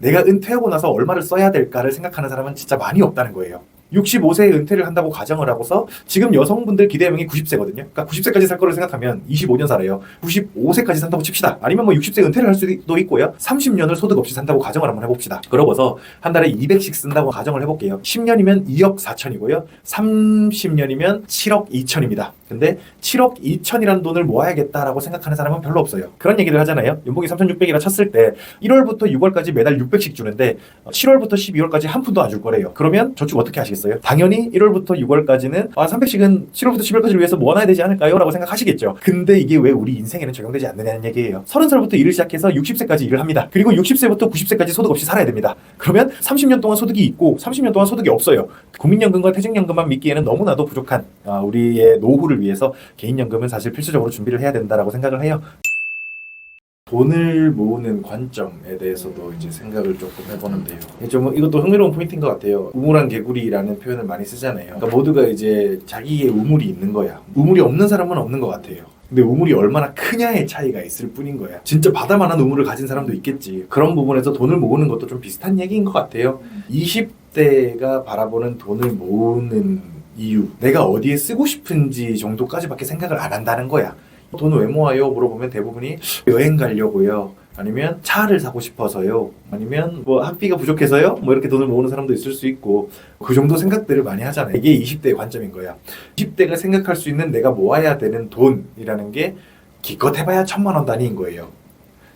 내가 은퇴하고 나서 얼마를 써야 될까를 생각하는 사람은 진짜 많이 없다는 거예요. 65세에 은퇴를 한다고 가정을 하고서 지금 여성분들 기대명이 90세거든요. 그러니까 90세까지 살 거를 생각하면 25년 살아요. 95세까지 산다고 칩시다. 아니면 뭐 60세 은퇴를 할 수도 있고요. 30년을 소득 없이 산다고 가정을 한번 해봅시다. 그러고서 한 달에 200씩 쓴다고 가정을 해볼게요. 10년이면 2억 4천이고요. 30년이면 7억 2천입니다. 근데 7억 2천이라는 돈을 모아야겠다라고 생각하는 사람은 별로 없어요. 그런 얘기를 하잖아요. 연봉이 3,600이라 쳤을 때 1월부터 6월까지 매달 600씩 주는데 7월부터 12월까지 한 푼도 안 줄 거래요. 그러면 저축 어떻게 하시겠어요? 당연히 1월부터 6월까지는 300씩은 7월부터 12월까지를 위해서 모아놔야 되지 않을까요? 라고 생각하시겠죠. 근데 이게 왜 우리 인생에는 적용되지 않느냐는 얘기예요. 30살부터 일을 시작해서 60세까지 일을 합니다. 그리고 60세부터 90세까지 소득 없이 살아야 됩니다. 그러면 30년 동안 소득이 있고 30년 동안 소득이 없어요. 국민연금과 퇴직연금만 믿기에는 너무나도 부족한 우리의 노후를 위해서 개인연금은 사실 필수적으로 준비를 해야 된다라고 생각을 해요. 돈을 모으는 관점에 대해서도 이제 생각을 조금 해보는데요. 좀 이것도 흥미로운 포인트인 것 같아요. 우물안 개구리라는 표현을 많이 쓰잖아요. 그러니까 모두가 이제 자기의 우물이 있는 거야. 우물이 없는 사람은 없는 것 같아요. 근데 우물이 얼마나 크냐의 차이가 있을 뿐인 거야. 진짜 바다만한 우물을 가진 사람도 있겠지. 그런 부분에서 돈을 모으는 것도 좀 비슷한 얘기인 것 같아요. 20대가 바라보는 돈을 모으는 이유, 내가 어디에 쓰고 싶은지 정도까지밖에 생각을 안 한다는 거야. 돈을 왜 모아요? 물어보면 대부분이 여행 가려고요. 아니면 차를 사고 싶어서요. 아니면 뭐 학비가 부족해서요. 뭐 이렇게 돈을 모으는 사람도 있을 수 있고 그 정도 생각들을 많이 하잖아요. 이게 20대의 관점인 거야. 20대가 생각할 수 있는 내가 모아야 되는 돈이라는 게 기껏 해봐야 1,000만 원 단위인 거예요.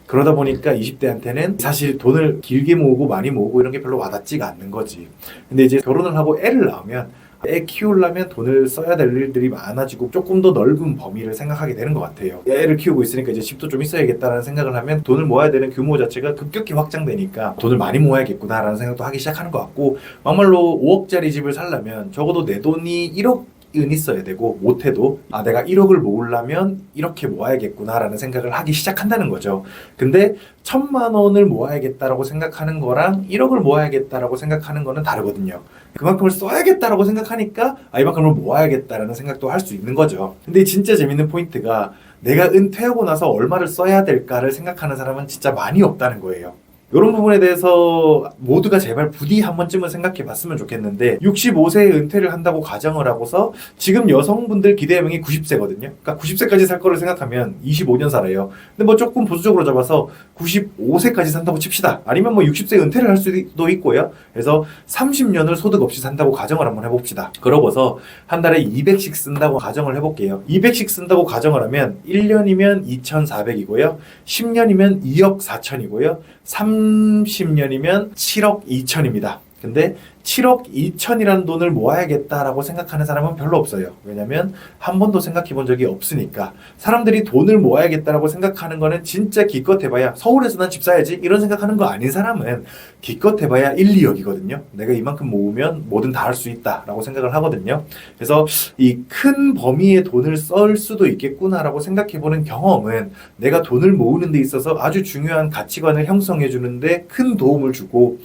그러다 보니까 20대한테는 사실 돈을 길게 모으고 많이 모으고 이런 게 별로 와닿지가 않는 거지. 근데 이제 결혼을 하고 애를 낳으면 애 키우려면 돈을 써야 될 일들이 많아지고 조금 더 넓은 범위를 생각하게 되는 것 같아요. 애를 키우고 있으니까 이제 집도 좀 있어야겠다라는 생각을 하면 돈을 모아야 되는 규모 자체가 급격히 확장되니까 돈을 많이 모아야겠구나라는 생각도 하기 시작하는 것 같고, 막말로 5억짜리 집을 살려면 적어도 내 돈이 1억 은 있어야 되고, 못해도 내가 1억을 모으려면 이렇게 모아야겠구나라는 생각을 하기 시작한다는 거죠. 근데 1,000만 원을 모아야겠다라고 생각하는 거랑 1억을 모아야겠다라고 생각하는 거는 다르거든요. 그만큼을 써야겠다라고 생각하니까 이만큼을 모아야겠다라는 생각도 할 수 있는 거죠. 근데 진짜 재밌는 포인트가 내가 은퇴하고 나서 얼마를 써야 될까를 생각하는 사람은 진짜 많이 없다는 거예요. 이런 부분에 대해서 모두가 제발 부디 한 번쯤은 생각해 봤으면 좋겠는데, 65세에 은퇴를 한다고 가정을 하고서 지금 여성분들 기대명이 90세거든요. 그러니까 90세까지 살 거를 생각하면 25년 살아요. 근데 뭐 조금 보수적으로 잡아서 95세까지 산다고 칩시다. 아니면 뭐 60세 은퇴를 할 수도 있고요. 그래서 30년을 소득 없이 산다고 가정을 한번 해봅시다. 그러고서 한 달에 200씩 쓴다고 가정을 해볼게요. 200씩 쓴다고 가정을 하면 1년이면 2,400이고요. 10년이면 2억 4천이고요. 30년이면 7억 2천입니다. 근데 7억 2천이라는 돈을 모아야겠다라고 생각하는 사람은 별로 없어요. 왜냐면 한 번도 생각해 본 적이 없으니까. 사람들이 돈을 모아야겠다라고 생각하는 거는 진짜 기껏 해봐야 서울에서 난 집 사야지 이런 생각하는 거 아닌 사람은 기껏 해봐야 1, 2억이거든요. 내가 이만큼 모으면 뭐든 다 할 수 있다라고 생각을 하거든요. 그래서 이 큰 범위의 돈을 쓸 수도 있겠구나라고 생각해보는 경험은 내가 돈을 모으는 데 있어서 아주 중요한 가치관을 형성해 주는데 큰 도움을 주고,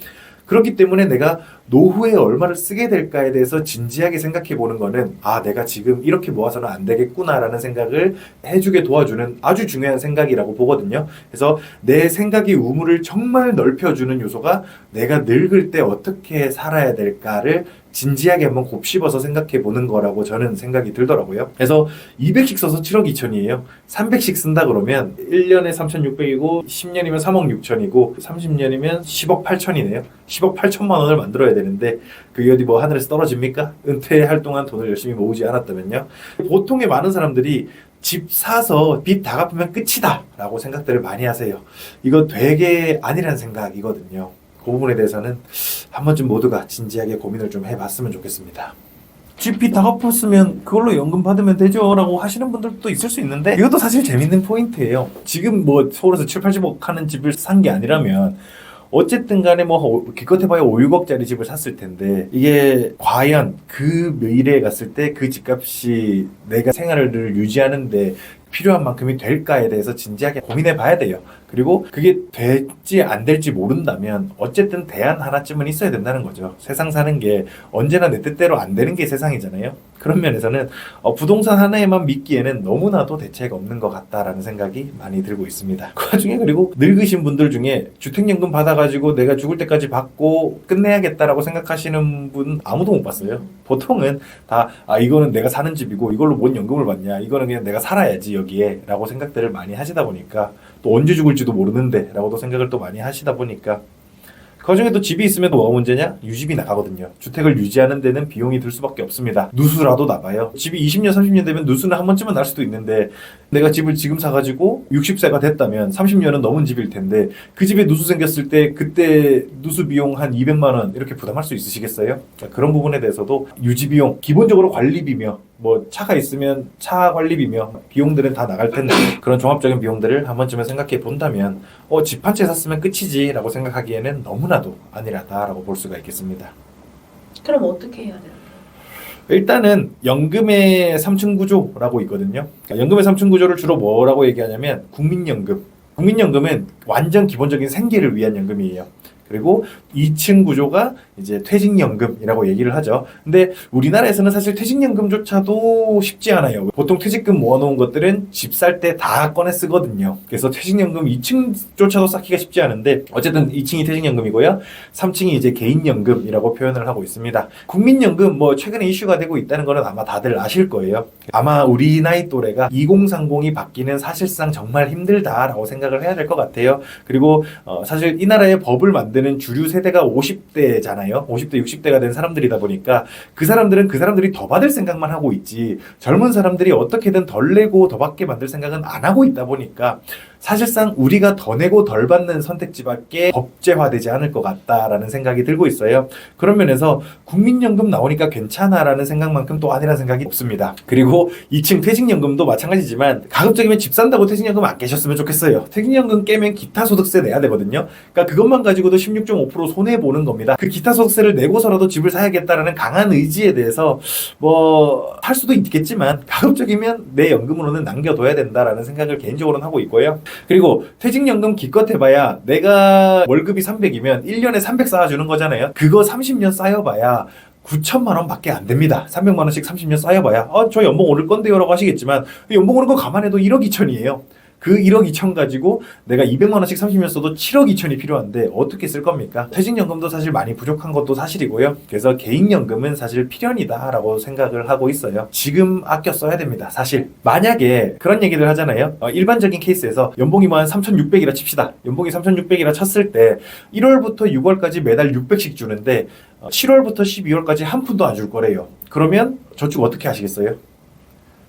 그렇기 때문에 내가 노후에 얼마를 쓰게 될까에 대해서 진지하게 생각해 보는 거는 내가 지금 이렇게 모아서는 안 되겠구나라는 생각을 해주게 도와주는 아주 중요한 생각이라고 보거든요. 그래서 내 생각의 우물을 정말 넓혀주는 요소가 내가 늙을 때 어떻게 살아야 될까를 진지하게 한번 곱씹어서 생각해 보는 거라고 저는 생각이 들더라고요. 그래서 200씩 써서 7억 2천이에요. 300씩 쓴다 그러면 1년에 3,600이고 10년이면 3억 6천이고 30년이면 10억 8천이네요. 10억 8천만 원을 만들어야 되는데 그게 어디 뭐 하늘에서 떨어집니까? 은퇴할 동안 돈을 열심히 모으지 않았다면요. 보통의 많은 사람들이 집 사서 빚 다 갚으면 끝이다 라고 생각들을 많이 하세요. 이거 되게 아니라는 생각이거든요. 그 부분에 대해서는 한 번쯤 모두가 진지하게 고민을 좀 해봤으면 좋겠습니다. 집 빚 다 갚았으면 그걸로 연금 받으면 되죠 라고 하시는 분들도 있을 수 있는데, 이것도 사실 재밌는 포인트예요. 지금 뭐 서울에서 7, 80억 하는 집을 산 게 아니라면 어쨌든 간에 뭐 기껏 해봐야 5, 6억짜리 집을 샀을 텐데, 이게 과연 그 미래에 갔을 때 그 집값이 내가 생활을 유지하는데 필요한 만큼이 될까에 대해서 진지하게 고민해 봐야 돼요. 그리고 그게 될지 안 될지 모른다면 어쨌든 대안 하나쯤은 있어야 된다는 거죠. 세상 사는 게 언제나 내 뜻대로 안 되는 게 세상이잖아요. 그런 면에서는 부동산 하나에만 믿기에는 너무나도 대책 없는 것 같다라는 생각이 많이 들고 있습니다. 그 와중에 그리고 늙으신 분들 중에 주택연금 받아가지고 내가 죽을 때까지 받고 끝내야겠다라고 생각하시는 분 아무도 못 봤어요. 보통은 다 이거는 내가 사는 집이고 이걸로 뭔 연금을 받냐, 이거는 그냥 내가 살아야지 여기에 라고 생각들을 많이 하시다 보니까, 또 언제 죽을지도 모르는데 라고도 생각을 또 많이 하시다 보니까, 그 중에 또 집이 있으면 뭐가 문제냐? 유지비 나가거든요. 주택을 유지하는 데는 비용이 들 수밖에 없습니다. 누수라도 나가요. 집이 20년, 30년 되면 누수는 한 번쯤은 날 수도 있는데, 내가 집을 지금 사가지고 60세가 됐다면 30년은 넘은 집일 텐데, 그 집에 누수 생겼을 때 그때 누수 비용 한 200만 원 이렇게 부담할 수 있으시겠어요? 그런 부분에 대해서도 유지 비용, 기본적으로 관리비며 뭐 차가 있으면 차 관리비며 비용들은 다 나갈 텐데, 그런 종합적인 비용들을 한 번쯤은 생각해 본다면 집 한 채 샀으면 끝이지 라고 생각하기에는 너무나도 아니라다라고 볼 수가 있겠습니다. 그럼 어떻게 해야 돼요? 일단은 연금의 3층 구조라고 있거든요. 그러니까 연금의 3층 구조를 주로 뭐라고 얘기하냐면 국민연금. 국민연금은 완전 기본적인 생계를 위한 연금이에요. 그리고 2층 구조가 이제 퇴직연금이라고 얘기를 하죠. 근데 우리나라에서는 사실 퇴직연금조차도 쉽지 않아요. 보통 퇴직금 모아놓은 것들은 집 살 때 다 꺼내 쓰거든요. 그래서 퇴직연금 2층조차도 쌓기가 쉽지 않은데, 어쨌든 2층이 퇴직연금이고요. 3층이 이제 개인연금이라고 표현을 하고 있습니다. 국민연금 뭐 최근에 이슈가 되고 있다는 거는 아마 다들 아실 거예요. 아마 우리 나이 또래가 2030이 받기는 사실상 정말 힘들다라고 생각을 해야 될 것 같아요. 그리고 사실 이 나라의 법을 만드는 주류 세대가 50대잖아요. 50대, 60대가 된 사람들이다 보니까 그 사람들이 더 받을 생각만 하고 있지, 젊은 사람들이 어떻게든 덜 내고 더 받게 만들 생각은 안 하고 있다 보니까 사실상 우리가 더 내고 덜 받는 선택지밖에 법제화되지 않을 것 같다라는 생각이 들고 있어요. 그런 면에서 국민연금 나오니까 괜찮아라는 생각만큼 또 아니라는 생각이 없습니다. 그리고 2층 퇴직연금도 마찬가지지만, 가급적이면 집 산다고 퇴직연금 안 깨셨으면 좋겠어요. 퇴직연금 깨면 기타 소득세 내야 되거든요. 그러니까 그것만 가지고도 16.5% 손해보는 겁니다. 그 기타 소득세를 내고서라도 집을 사야겠다라는 강한 의지에 대해서 뭐 할 수도 있겠지만, 가급적이면 내 연금으로는 남겨둬야 된다라는 생각을 개인적으로는 하고 있고요. 그리고 퇴직연금 기껏 해봐야 내가 월급이 300이면 1년에 300 쌓아주는 거잖아요. 그거 30년 쌓여봐야 9천만 원 밖에 안 됩니다. 300만 원씩 30년 쌓여봐야 저 연봉 오를 건데요 라고 하시겠지만, 연봉 오는 거 감안해도 1억 2천이에요. 그 1억 2천 가지고 내가 200만 원씩 30년 써도 7억 2천이 필요한데 어떻게 쓸 겁니까? 퇴직연금도 사실 많이 부족한 것도 사실이고요. 그래서 개인연금은 사실 필연이다라고 생각을 하고 있어요. 지금 아껴 써야 됩니다. 사실 만약에 그런 얘기를 하잖아요. 일반적인 케이스에서 연봉이 뭐 한 3,600이라 칩시다. 연봉이 3,600이라 쳤을 때 1월부터 6월까지 매달 600씩 주는데 7월부터 12월까지 한 푼도 안 줄 거래요. 그러면 저축 어떻게 하시겠어요?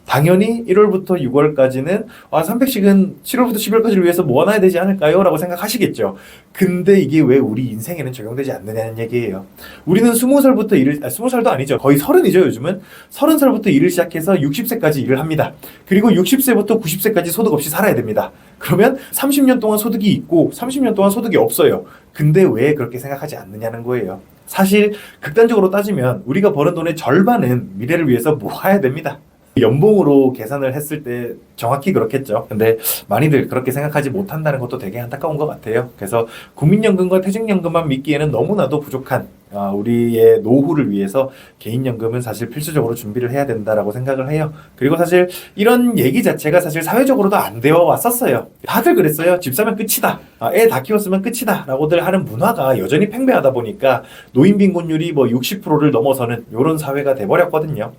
당연히 1월부터 6월까지는 300씩은 7월부터 12월까지를 위해서 모아놔야 되지 않을까요? 라고 생각하시겠죠. 근데 이게 왜 우리 인생에는 적용되지 않느냐는 얘기예요. 우리는 20살부터 20살도 아니죠. 거의 30이죠, 요즘은. 30살부터 일을 시작해서 60세까지 일을 합니다. 그리고 60세부터 90세까지 소득 없이 살아야 됩니다. 그러면 30년 동안 소득이 있고 30년 동안 소득이 없어요. 근데 왜 그렇게 생각하지 않느냐는 거예요. 사실 극단적으로 따지면 우리가 버는 돈의 절반은 미래를 위해서 모아야 됩니다. 연봉으로 계산을 했을 때 정확히 그렇겠죠. 근데 많이들 그렇게 생각하지 못한다는 것도 되게 안타까운 것 같아요. 그래서 국민연금과 퇴직연금만 믿기에는 너무나도 부족한 우리의 노후를 위해서 개인연금은 사실 필수적으로 준비를 해야 된다라고 생각을 해요. 그리고 사실 이런 얘기 자체가 사실 사회적으로도 안 되어 왔었어요. 다들 그랬어요. 집 사면 끝이다. 애 다 키웠으면 끝이다. 라고들 하는 문화가 여전히 팽배하다 보니까 노인 빈곤율이 뭐 60%를 넘어서는 이런 사회가 돼버렸거든요.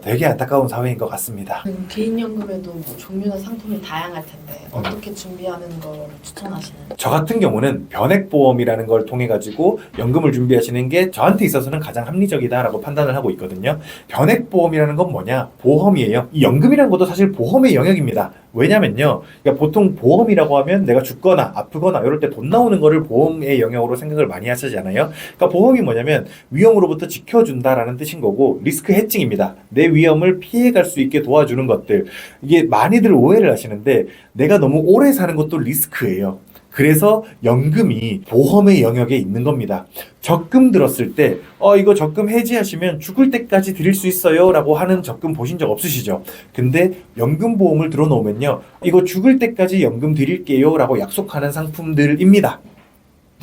되게 안타까운 사회인 것 같습니다. 개인연금에도 뭐 종류나 상품이 다양할 텐데 어떻게 준비하는 걸 추천하시나요? 저 같은 경우는 변액보험이라는 걸 통해 가지고 연금을 준비하시는 게 저한테 있어서는 가장 합리적이다라고 판단을 하고 있거든요. 변액보험이라는 건 뭐냐? 보험이에요. 이 연금이라는 것도 사실 보험의 영역입니다. 왜냐면요, 그러니까 보통 보험이라고 하면 내가 죽거나 아프거나 이럴 때 돈 나오는 거를 보험의 영역으로 생각을 많이 하시잖아요. 그러니까 보험이 뭐냐면 위험으로부터 지켜준다라는 뜻인 거고, 리스크 해칭입니다. 내 위험을 피해갈 수 있게 도와주는 것들. 이게 많이들 오해를 하시는데, 내가 너무 오래 사는 것도 리스크예요. 그래서 연금이 보험의 영역에 있는 겁니다. 적금 들었을 때 이거 적금 해지하시면 죽을 때까지 드릴 수 있어요 라고 하는 적금 보신 적 없으시죠? 근데 연금보험을 들어놓으면요, 이거 죽을 때까지 연금 드릴게요 라고 약속하는 상품들입니다.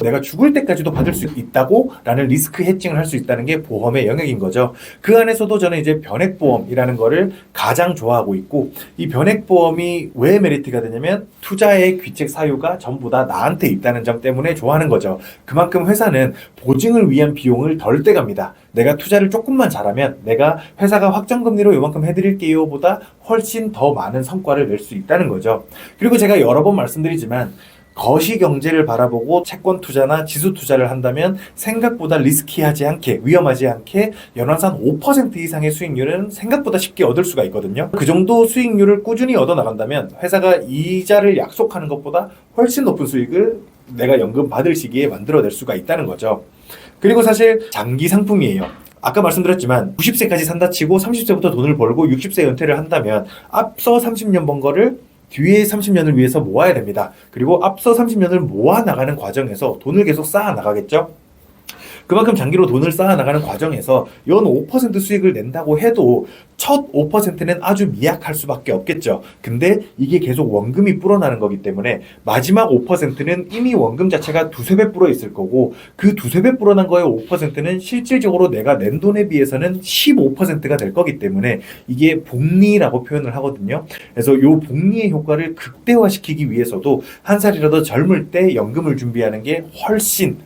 내가 죽을 때까지도 받을 수 있다고 라는 리스크 해칭을 할 수 있다는 게 보험의 영역인 거죠. 그 안에서도 저는 이제 변액보험이라는 거를 가장 좋아하고 있고, 이 변액보험이 왜 메리트가 되냐면 투자의 귀책 사유가 전부 다 나한테 있다는 점 때문에 좋아하는 거죠. 그만큼 회사는 보증을 위한 비용을 덜 떼갑니다. 내가 투자를 조금만 잘하면 내가 회사가 확정금리로 요만큼 해드릴게요 보다 훨씬 더 많은 성과를 낼 수 있다는 거죠. 그리고 제가 여러 번 말씀드리지만 거시경제를 바라보고 채권 투자나 지수 투자를 한다면 생각보다 리스키하지 않게, 위험하지 않게 연화산 5% 이상의 수익률은 생각보다 쉽게 얻을 수가 있거든요. 그 정도 수익률을 꾸준히 얻어 나간다면 회사가 이자를 약속하는 것보다 훨씬 높은 수익을 내가 연금 받을 시기에 만들어낼 수가 있다는 거죠. 그리고 사실 장기 상품이에요. 아까 말씀드렸지만 90세까지 산다 치고 30세부터 돈을 벌고 60세 은퇴를 한다면 앞서 30년 번 거를 뒤에 30년을 위해서 모아야 됩니다. 그리고 앞서 30년을 모아 나가는 과정에서 돈을 계속 쌓아 나가겠죠. 그만큼 장기로 돈을 쌓아 나가는 과정에서 연 5% 수익을 낸다고 해도 첫 5%는 아주 미약할 수밖에 없겠죠. 근데 이게 계속 원금이 불어나는 거기 때문에 마지막 5%는 이미 원금 자체가 두세 배 불어 있을 거고, 그 두세 배 불어난 거의 5%는 실질적으로 내가 낸 돈에 비해서는 15%가 될 거기 때문에 이게 복리라고 표현을 하거든요. 그래서 이 복리의 효과를 극대화시키기 위해서도 한 살이라도 젊을 때 연금을 준비하는 게 훨씬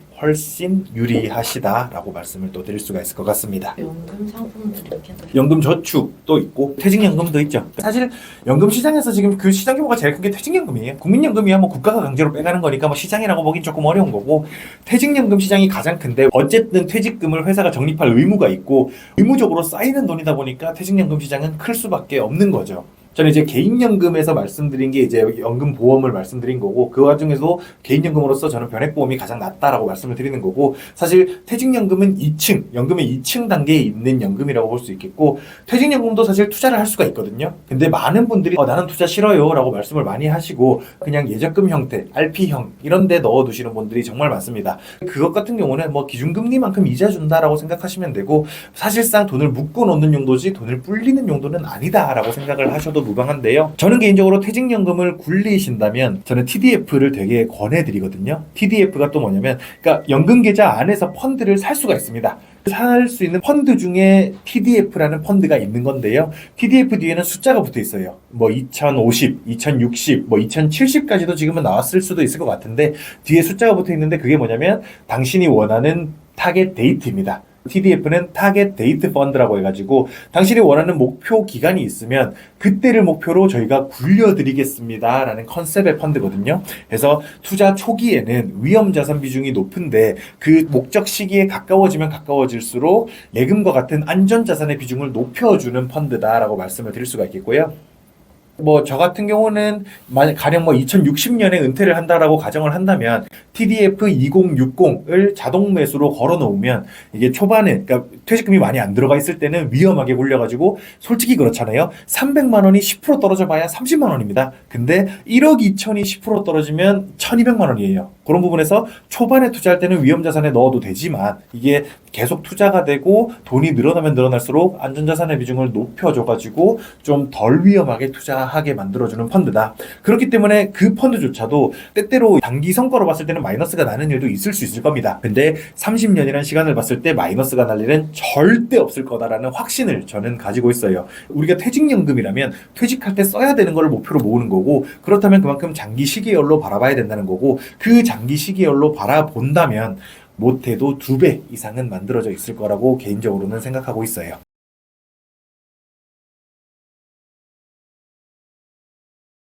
유리하시다라고 말씀을 또 드릴 수가 있을 것 같습니다. 연금 상품들이 이렇게 연금 저축도 있고 퇴직연금도 있죠. 사실 연금 시장에서 지금 그 시장 규모가 제일 큰 게 퇴직연금이에요. 국민연금이야 뭐 국가가 강제로 빼가는 거니까 뭐 시장이라고 보긴 조금 어려운 거고, 퇴직연금 시장이 가장 큰데 어쨌든 퇴직금을 회사가 적립할 의무가 있고 의무적으로 쌓이는 돈이다 보니까 퇴직연금 시장은 클 수밖에 없는 거죠. 저는 이제 개인연금에서 말씀드린 게 이제 연금 보험을 말씀드린 거고, 그 와중에서 개인연금으로서 저는 변액보험이 가장 낫다라고 말씀을 드리는 거고, 사실 퇴직연금은 2층, 연금의 2층 단계에 있는 연금이라고 볼 수 있겠고, 퇴직연금도 사실 투자를 할 수가 있거든요. 근데 많은 분들이 나는 투자 싫어요 라고 말씀을 많이 하시고 그냥 예적금 형태, RP형 이런 데 넣어두시는 분들이 정말 많습니다. 그것 같은 경우는 뭐 기준금리만큼 이자 준다라고 생각하시면 되고, 사실상 돈을 묶어 놓는 용도지 돈을 불리는 용도는 아니다라고 생각을 하셔도 무방한데요. 저는 개인적으로 퇴직연금을 굴리신다면 저는 TDF를 되게 권해드리거든요. TDF가 또 뭐냐면, 그러니까 연금계좌 안에서 펀드를 살 수가 있습니다. 살 수 있는 펀드 중에 TDF라는 펀드가 있는 건데요. TDF 뒤에는 숫자가 붙어 있어요. 뭐 2050, 2060, 뭐 2070까지도 지금은 나왔을 수도 있을 것 같은데 뒤에 숫자가 붙어 있는데 그게 뭐냐면 당신이 원하는 타겟 데이트입니다. TDF는 타겟 데이트 펀드라고 해가지고 당신이 원하는 목표 기간이 있으면 그때를 목표로 저희가 굴려드리겠습니다 라는 컨셉의 펀드거든요. 그래서 투자 초기에는 위험자산 비중이 높은데 그 목적 시기에 가까워지면 가까워질수록 예금과 같은 안전자산의 비중을 높여주는 펀드다라고 말씀을 드릴 수가 있겠고요. 뭐 저 같은 경우는 가령 뭐 2060년에 은퇴를 한다라고 가정을 한다면 TDF 2060을 자동 매수로 걸어 놓으면 이게 초반에, 그러니까 퇴직금이 많이 안 들어가 있을 때는 위험하게 굴려가지고 솔직히 그렇잖아요. 300만 원이 10% 떨어져 봐야 30만 원입니다. 근데 1억 2천이 10% 떨어지면 1200만 원이에요. 그런 부분에서 초반에 투자할 때는 위험자산에 넣어도 되지만 이게 계속 투자가 되고 돈이 늘어나면 늘어날수록 안전자산의 비중을 높여줘가지고 좀 덜 위험하게 투자하게 만들어주는 펀드다. 그렇기 때문에 그 펀드조차도 때때로 단기 성과로 봤을 때는 마이너스가 나는 일도 있을 수 있을 겁니다. 근데 30년이라는 시간을 봤을 때 마이너스가 날 일은 절대 없을 거다라는 확신을 저는 가지고 있어요. 우리가 퇴직연금이라면 퇴직할 때 써야 되는 걸 목표로 모으는 거고, 그렇다면 그만큼 장기 시계열로 바라봐야 된다는 거고, 그 장기 시계열로 바라본다면 못해도 2배 이상은 만들어져 있을 거라고 개인적으로는 생각하고 있어요.